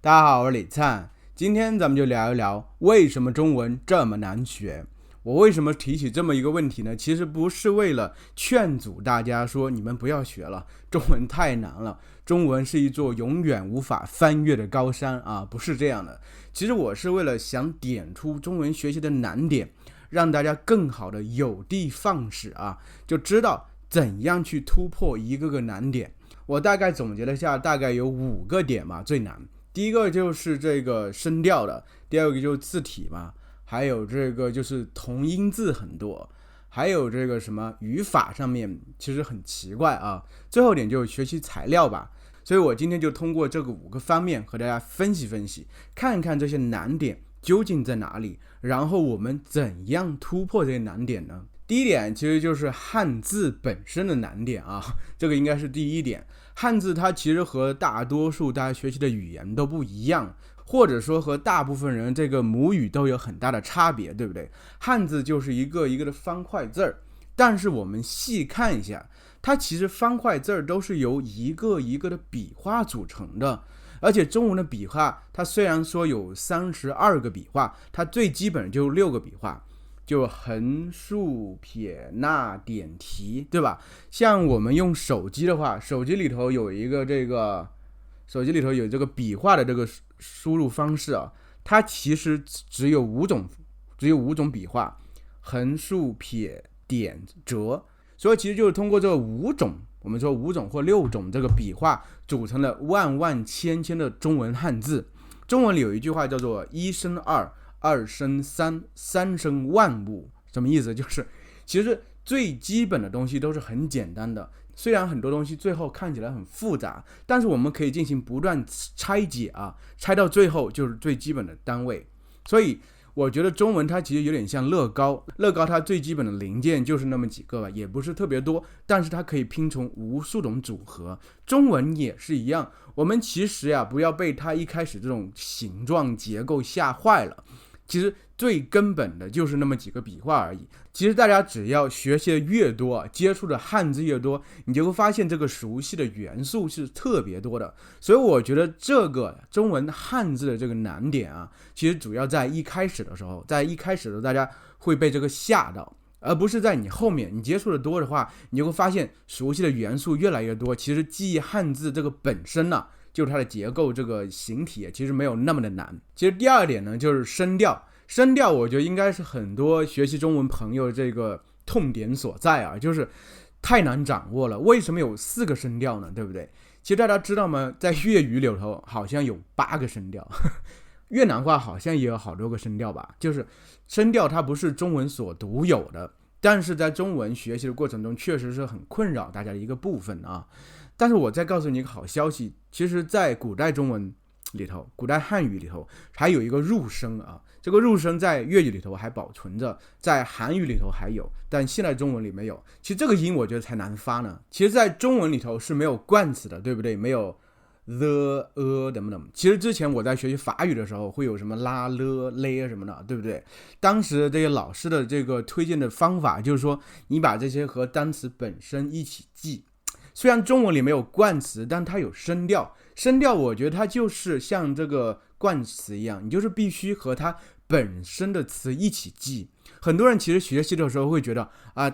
大家好，我是李灿，今天咱们就聊一聊为什么中文这么难学。我为什么提起这么一个问题呢？其实不是为了劝阻大家说你们不要学了，中文太难了，中文是一座永远无法翻越的高山啊，不是这样的。其实我是为了想点出中文学习的难点，让大家更好的有的放矢啊，就知道怎样去突破一个个难点。我大概总结了下，大概有5个点嘛，最难。第一个就是这个声调的，第二个就是字体嘛，还有这个就是同音字很多，还有这个什么语法上面其实很奇怪啊。最后一点就是学习材料吧。所以我今天就通过这个5个方面和大家分析分析，看看这些难点究竟在哪里，然后我们怎样突破这些难点呢？第一点其实就是汉字本身的难点啊，这个应该是第一点。汉字它其实和大多数大家学习的语言都不一样，或者说和大部分人这个母语都有很大的差别，对不对？汉字就是一个一个的方块字儿，但是我们细看一下，它其实方块字儿都是由一个一个的笔画组成的。而且中文的笔画，它虽然说有32个笔画，它最基本就6个笔画，就横竖撇捺点提，对吧？像我们用手机的话，手机里头有这个笔画的这个输入方式啊，它其实只有5种笔画，横竖撇点折，所以其实就是通过这5种，我们说5种或6种这个笔画组成了万万千千的中文汉字。中文里有一句话叫做一生二，二生三，三生万物。什么意思？就是其实最基本的东西都是很简单的，虽然很多东西最后看起来很复杂，但是我们可以进行不断拆解啊，拆到最后就是最基本的单位。所以我觉得中文它其实有点像乐高，乐高它最基本的零件就是那么几个吧，也不是特别多，但是它可以拼成无数种组合。中文也是一样，我们其实呀，不要被它一开始这种形状结构吓坏了。其实最根本的就是那么几个笔画而已。其实大家只要学习的越多，接触的汉字越多，你就会发现这个熟悉的元素是特别多的。所以我觉得这个中文汉字的这个难点啊，其实主要在一开始的时候，大家会被这个吓到，而不是在你后面你接触的多的话，你就会发现熟悉的元素越来越多。其实记忆汉字这个本身呢，就是它的结构这个形体其实没有那么的难。其实第二点呢，就是声调。声调我觉得应该是很多学习中文朋友这个痛点所在啊，就是太难掌握了。为什么有4个声调呢？对不对？其实大家知道吗？在粤语里头好像有8个声调，越南话好像也有好多个声调吧。就是声调它不是中文所独有的，但是在中文学习的过程中确实是很困扰大家的一个部分啊。但是我再告诉你一个好消息，其实在古代中文里头，古代汉语里头还有一个入声啊，这个入声在粤语里头还保存着，在韩语里头还有，但现在中文里没有。其实这个音我觉得才难发呢。其实在中文里头是没有冠词的，对不对？没有 the 等等。其实之前我在学习法语的时候会有什么拉了嘞什么的，对不对？当时这些老师的这个推荐的方法就是说，你把这些和单词本身一起记。虽然中文里没有冠词，但它有声调。声调我觉得它就是像这个冠词一样，你就是必须和它本身的词一起记。很多人其实学习的时候会觉得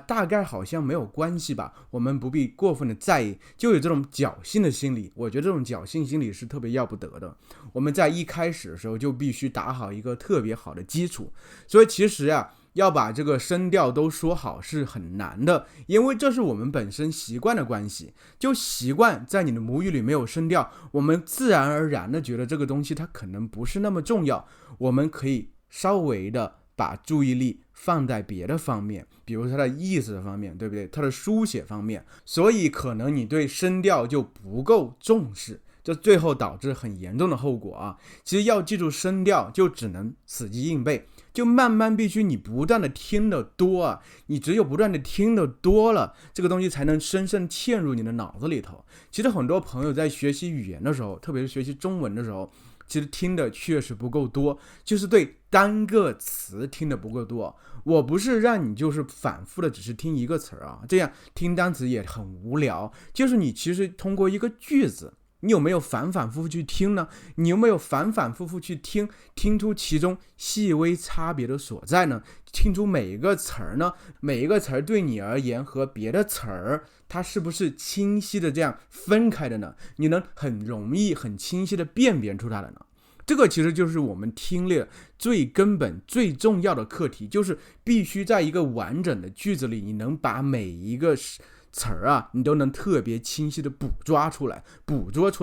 大概好像没有关系吧，我们不必过分的在意，就有这种侥幸的心理。我觉得这种侥幸心理是特别要不得的。我们在一开始的时候就必须打好一个特别好的基础。所以其实要把这个声调都说好是很难的，因为这是我们本身习惯的关系，就习惯在你的母语里没有声调，我们自然而然的觉得这个东西它可能不是那么重要，我们可以稍微的把注意力放在别的方面，比如它的意思的方面，对不对？它的书写方面，所以可能你对声调就不够重视，这最后导致很严重的后果啊！其实要记住声调，就只能死记硬背，就慢慢必须你不断的听得多啊，你只有不断的听得多了，这个东西才能深深嵌入你的脑子里头。其实很多朋友在学习语言的时候，特别是学习中文的时候，其实听的确实不够多，就是对单个词听的不够多。我不是让你就是反复的只是听一个词啊，这样听单词也很无聊。就是你其实通过一个句子，你有没有反反复复去听呢？你有没有反反复复去听，听出其中细微差别的所在呢？听出每一个词儿呢，每一个词儿对你而言和别的词儿，它是不是清晰的这样分开的呢？你能很容易、很清晰的辨别出它的呢？这个其实就是我们听力最根本、最重要的课题，就是必须在一个完整的句子里，你能把每一个词儿啊，你都能特别清晰的捕捉出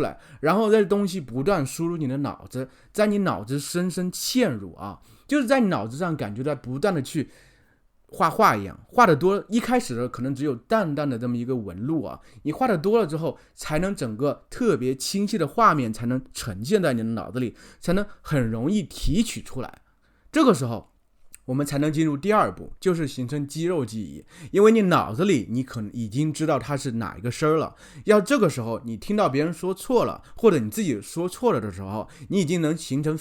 来，然后这东西不断输入你的脑子，在你脑子深深嵌入啊，就是在你脑子上感觉在不断的去画画一样，画的多，一开始的可能只有淡淡的这么一个纹路啊，你画的多了之后，才能整个特别清晰的画面才能呈现在你的脑子里，才能很容易提取出来。这个时候我们才能进入第二步，就是形成肌肉记忆。因为你脑子里你可能已经知道它是哪一个声了，要这个时候你听到别人说错了，或者你自己说错了的时候，你已经能形成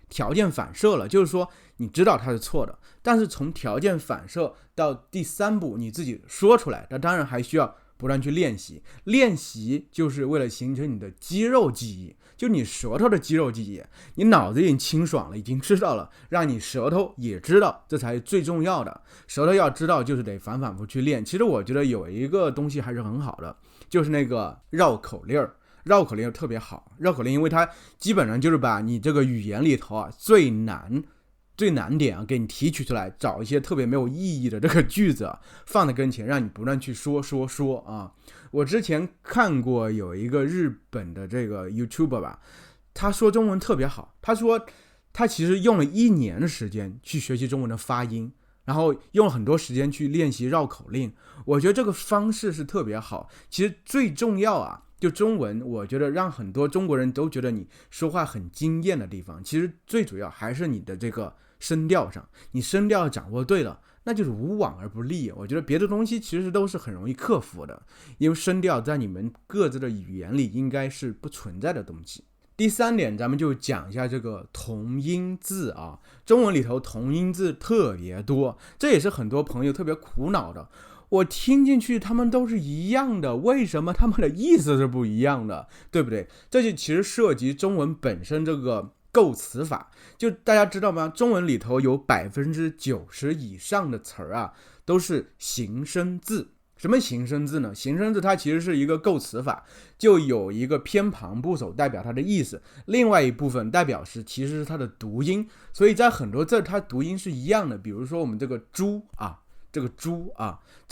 条件反射了，就是说你知道它是错的，但是从条件反射到第三步你自己说出来，那当然还需要不断去练习。练习就是为了形成你的肌肉记忆，就你舌头的肌肉记忆，你脑子已经清爽了，已经知道了，让你舌头也知道，这才是最重要的。舌头要知道，就是得反反复去练。其实我觉得有一个东西还是很好的，就是那个绕口令特别好。绕口令因为它基本上就是把你这个语言里头啊最难点啊给你提取出来，找一些特别没有意义的这个句子啊放在跟前，让你不断去说啊。我之前看过有一个日本的这个 YouTuber 吧，他说中文特别好，他说他其实用了1年的时间去学习中文的发音，然后用了很多时间去练习绕口令。我觉得这个方式是特别好。其实最重要啊，就中文，我觉得让很多中国人都觉得你说话很惊艳的地方，其实最主要还是你的这个声调上，你声调掌握对了，那就是无往而不利。我觉得别的东西其实都是很容易克服的，因为声调在你们各自的语言里应该是不存在的东西。第3点，咱们就讲一下这个同音字啊。中文里头同音字特别多，这也是很多朋友特别苦恼的。我听进去他们都是一样的，为什么他们的意思是不一样的，对不对？这就其实涉及中文本身这个构词法。就大家知道吗？中文里头有90%以上的词儿啊都是形声字。什么形声字呢？形声字它其实是一个构词法，就有一个偏旁部首代表它的意思，另外一部分代表其实是它的读音。所以在很多字它读音是一样的，比如说我们这个猪啊，这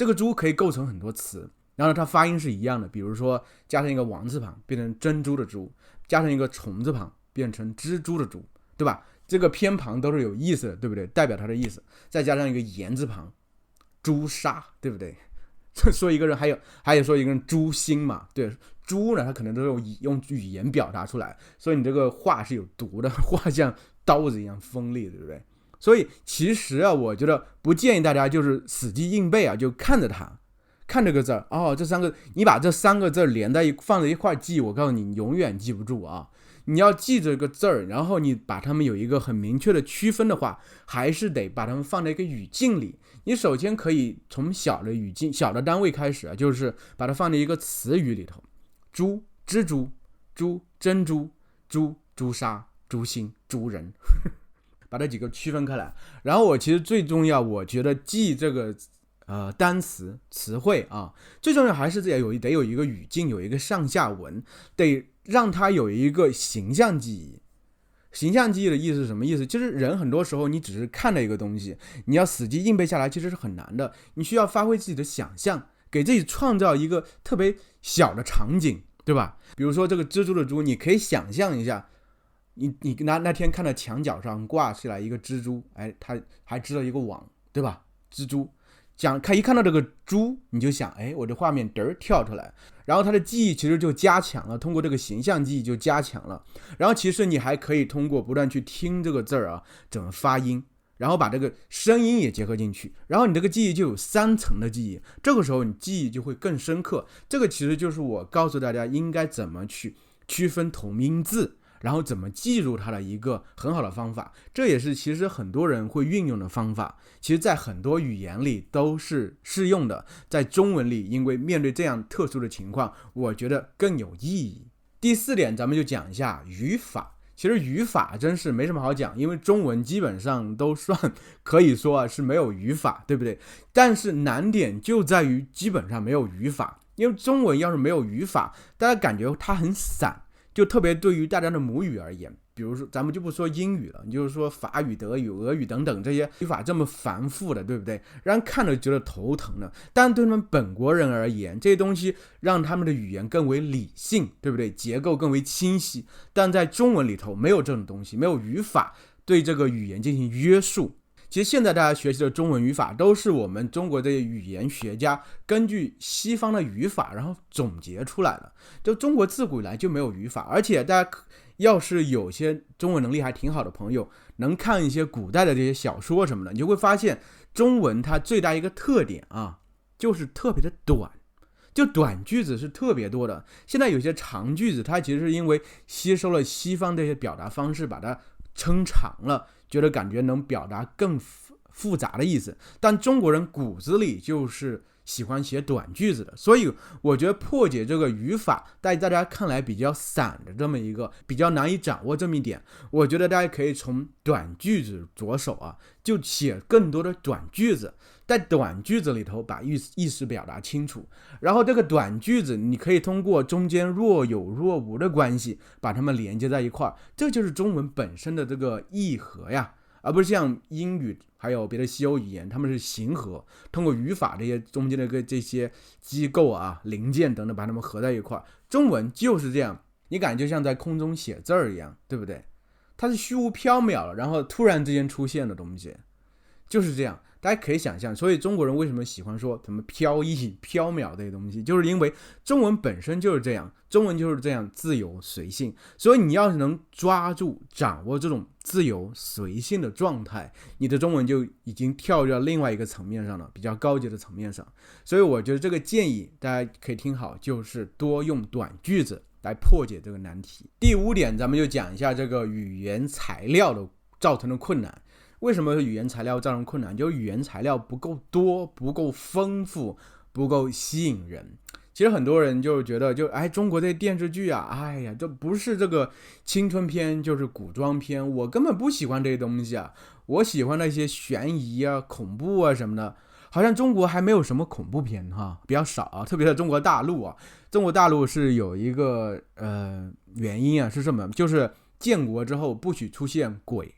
个猪可以构成很多词，然后它发音是一样的，比如说加上一个王字旁变成珍珠的珠，加上一个虫字旁变成蜘蛛的蛛，对吧？这个偏旁都是有意思的，对不对？代表它的意思，再加上一个言字旁，朱砂，对不对？说一个人还有说一个人诛心嘛，对，猪呢它可能都用语言表达出来，所以你这个话是有毒的，话像刀子一样锋利，对不对？所以其实啊，我觉得不建议大家就是死记硬背啊，就看着它，看这个字哦，你把这3个字放在一块记，我告诉你，你永远记不住啊。你要记这个字儿，然后你把它们有一个很明确的区分的话，还是得把它们放在一个语境里。你首先可以从小的语境、小的单位开始啊，就是把它放在一个词语里头，猪、蜘蛛、猪、珍珠、猪、朱砂、猪心、猪人，把这几个区分开来。然后我其实最重要，我觉得记这个单词词汇啊，最重要还是得有一个语境，有一个上下文，得让它有一个形象记忆。形象记忆的意思是什么意思？就是人很多时候你只是看了一个东西，你要死记硬背下来其实是很难的，你需要发挥自己的想象，给自己创造一个特别小的场景，对吧？比如说这个蜘蛛的蛛，你可以想象一下，你那天看到墙角上挂起来一个蜘蛛，哎，它还织了一个网，对吧？蜘蛛一看到这个猪，你就想，哎，我的画面跳出来，然后它的记忆其实就加强了，通过这个形象记忆就加强了。然后其实你还可以通过不断去听这个字啊，怎么发音，然后把这个声音也结合进去，然后你这个记忆就有3层的记忆，这个时候你记忆就会更深刻。这个其实就是我告诉大家应该怎么去区分同音字，然后怎么记住它的一个很好的方法。这也是其实很多人会运用的方法，其实在很多语言里都是适用的，在中文里因为面对这样特殊的情况，我觉得更有意义。第4点，咱们就讲一下语法。其实语法真是没什么好讲，因为中文基本上都算可以说是没有语法，对不对？但是难点就在于基本上没有语法，因为中文要是没有语法，大家感觉它很散，就特别对于大家的母语而言。比如说咱们就不说英语了，你就是说法语、德语、俄语等等这些语法这么繁复的，对不对？让人看着觉得头疼的。但对他们本国人而言，这些东西让他们的语言更为理性，对不对？结构更为清晰。但在中文里头没有这种东西，没有语法对这个语言进行约束。其实现在大家学习的中文语法都是我们中国这些语言学家根据西方的语法然后总结出来的。就中国自古以来就没有语法，而且大家要是有些中文能力还挺好的朋友，能看一些古代的这些小说什么的，你就会发现中文它最大一个特点啊，就是特别的短，就短句子是特别多的。现在有些长句子，它其实是因为吸收了西方这些表达方式，把它撑长了，觉得感觉能表达更复杂的意思。但中国人骨子里就是喜欢写短句子的，所以我觉得破解这个语法在大家看来比较散的这么一个比较难以掌握这么一点，我觉得大家可以从短句子着手啊，就写更多的短句子，在短句子里头把意思表达清楚，然后这个短句子你可以通过中间若有若无的关系把它们连接在一块儿，这就是中文本身的这个意合呀，而不是像英语还有别的西欧语言，他们是形合，通过语法这些中间的这些机构啊、零件等等，把它们合在一块儿。中文就是这样，你感觉就像在空中写字儿一样，对不对？它是虚无缥缈了，然后突然之间出现的东西，就是这样。大家可以想象，所以中国人为什么喜欢说什么飘逸、缥缈这些东西，就是因为中文本身就是这样，中文就是这样自由随性。所以你要是能抓住、掌握这种自由随性的状态，你的中文就已经跳跃到另外一个层面上了，比较高级的层面上。所以我觉得这个建议大家可以听好，就是多用短句子来破解这个难题。第5点，咱们就讲一下这个语言材料的造成的困难。为什么语言材料造成困难？就是语言材料不够多、不够丰富、不够吸引人。其实很多人就觉得中国这电视剧啊，这不是这个青春片就是古装片，我根本不喜欢这些东西啊，我喜欢那些悬疑啊、恐怖啊什么的。好像中国还没有什么恐怖片比较少啊，特别是中国大陆啊。中国大陆是有一个原因啊，是什么？就是建国之后不许出现鬼，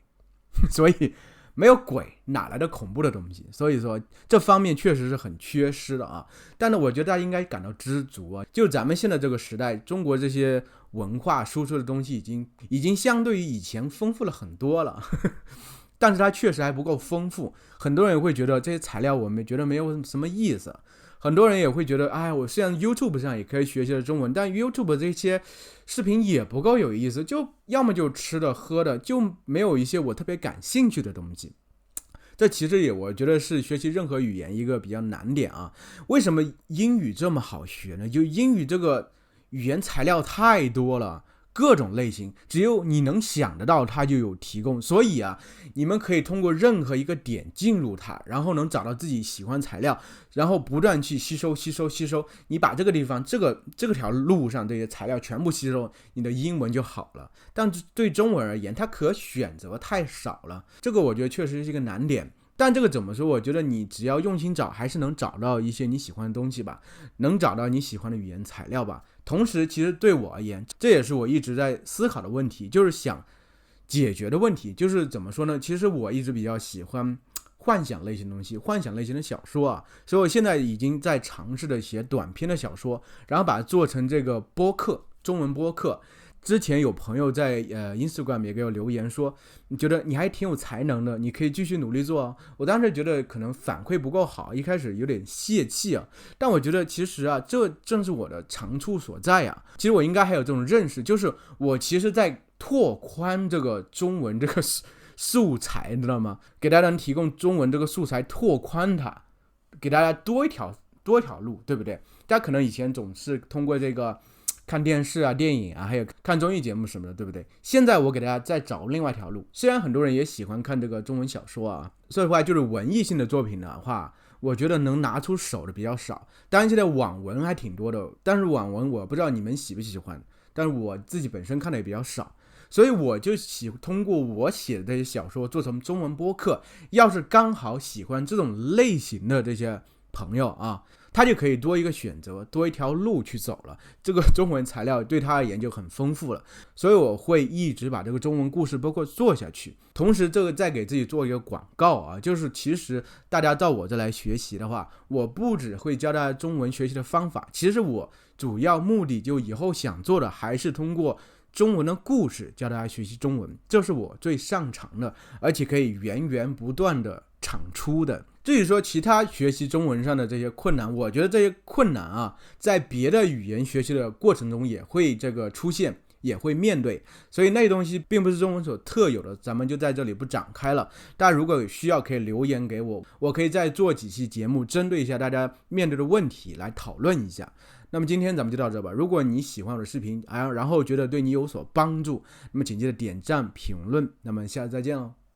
所以没有鬼哪来的恐怖的东西？所以说这方面确实是很缺失的啊。但是我觉得大家应该感到知足啊，就咱们现在这个时代，中国这些文化输出的东西已经相对于以前丰富了很多了。但是它确实还不够丰富，很多人也会觉得这些材料我们觉得没有什么意思。很多人也会觉得，我虽然 YouTube 上也可以学习的中文，但 YouTube 这些视频也不够有意思，就要么就吃的喝的，就没有一些我特别感兴趣的东西。这其实我觉得是学习任何语言一个比较难点啊。为什么英语这么好学呢？就英语这个语言材料太多了，各种类型，只有你能想得到它就有提供。所以你们可以通过任何一个点进入它，然后能找到自己喜欢材料，然后不断去吸收。你把这个地方这条路上这些材料全部吸收，你的英文就好了。但对中文而言，它可选择太少了，这个我觉得确实是一个难点。但这个怎么说？我觉得你只要用心找，还是能找到一些你喜欢的东西吧，能找到你喜欢的语言材料吧。同时，其实对我而言，这也是我一直在思考的问题，就是想解决的问题。就是怎么说呢？其实我一直比较喜欢幻想类型的东西，幻想类型的小说啊，所以我现在已经在尝试的写短篇的小说，然后把它做成这个播客，中文播客。之前有朋友在Instagram 也给我留言说，你觉得你还挺有才能的，你可以继续努力做啊。我当时觉得可能反馈不够好，一开始有点泄气啊。但我觉得其实这正是我的长处所在啊。其实我应该还有这种认识，就是我其实在拓宽这个中文这个素材，你知道吗？给大家提供中文这个素材，拓宽它，给大家多一条路，对不对？大家可能以前总是通过这个看电视啊、电影啊，还有看综艺节目什么的，对不对？现在我给大家再找另外一条路。虽然很多人也喜欢看这个中文小说啊，所以话就是文艺性的作品的话，我觉得能拿出手的比较少。当然现在网文还挺多的，但是网文我不知道你们喜不喜欢。但是我自己本身看的也比较少，所以我就通过我写的这些小说做成中文播客。要是刚好喜欢这种类型的这些朋友啊，他就可以多一个选择，多一条路去走了。这个中文材料对他而言就很丰富了，所以我会一直把这个中文故事包括做下去。同时这个再给自己做一个广告啊，就是其实大家到我这来学习的话，我不只会教大家中文学习的方法，其实我主要目的就以后想做的还是通过中文的故事教大家学习中文，这是我最擅长的，而且可以源源不断的产出的。至于说其他学习中文上的这些困难，我觉得这些困难啊，在别的语言学习的过程中也会出现，也会面对，所以那东西并不是中文所特有的，咱们就在这里不展开了。大家如果有需要可以留言给我，我可以再做几期节目，针对一下大家面对的问题来讨论一下。那么今天咱们就到这吧。如果你喜欢我的视频，然后觉得对你有所帮助，那么请记得点赞评论。那么下次再见喽。